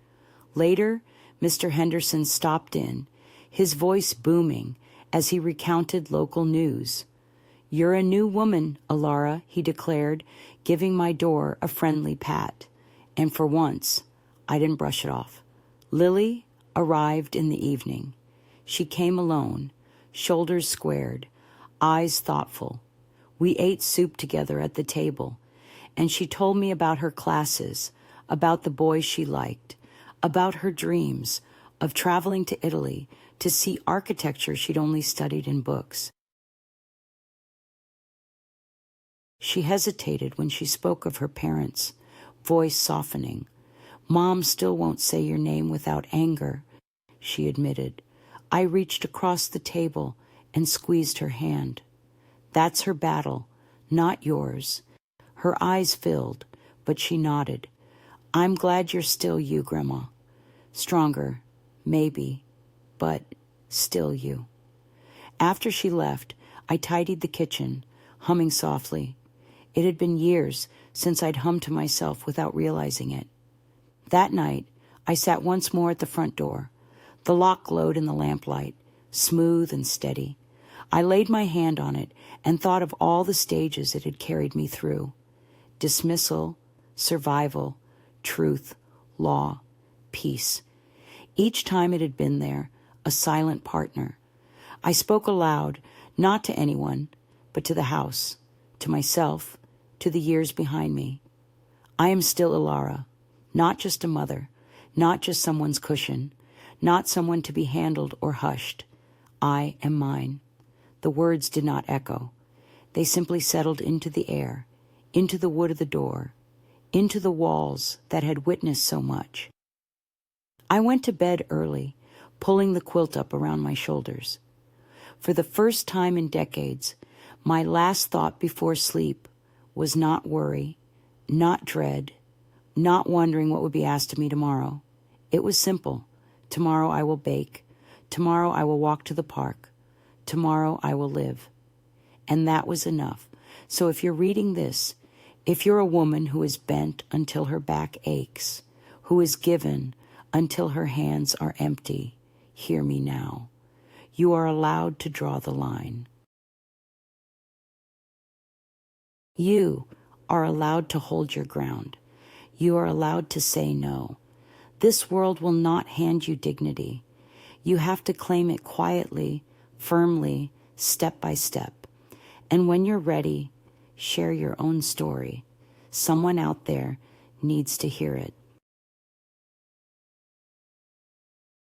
Later, Mr. Henderson stopped in, his voice booming as he recounted local news. "You're a new woman, Alara," he declared, giving my door a friendly pat. And for once, I didn't brush it off. Lily arrived in the evening. She came alone, shoulders squared, eyes thoughtful. We ate soup together at the table, and she told me about her classes, about the boys she liked, about her dreams of traveling to Italy to see architecture she'd only studied in books. She hesitated when she spoke of her parents, voice softening. "Mom still won't say your name without anger," she admitted. I reached across the table and squeezed her hand. "That's her battle, not yours." Her eyes filled, but she nodded. I'm glad you're still you, Grandma. Stronger, maybe, but still you. After she left, I tidied the kitchen, humming softly. It had been years since I'd hummed to myself without realizing it. That night, I sat once more at the front door. The lock glowed in the lamplight, smooth and steady. I laid my hand on it and thought of all the stages it had carried me through. Dismissal, survival, truth, law, peace. Each time it had been there, a silent partner. I spoke aloud, not to anyone, but to the house, to myself, to the years behind me. I am still Ilara, not just a mother, not just someone's cushion, not someone to be handled or hushed. I am mine. The words did not echo. They simply settled into the air, into the wood of the door, into the walls that had witnessed so much. I went to bed early, pulling the quilt up around my shoulders. For the first time in decades, my last thought before sleep was not worry, not dread, not wondering what would be asked of me tomorrow. It was simple. Tomorrow I will bake. Tomorrow I will walk to the park. Tomorrow I will live. And that was enough. So if you're reading this, if you're a woman who is bent until her back aches, who is given until her hands are empty, hear me now. You are allowed to draw the line. You are allowed to hold your ground. You are allowed to say no. This world will not hand you dignity. You have to claim it quietly, firmly, step by step. And when you're ready, share your own story. Someone out there needs to hear it.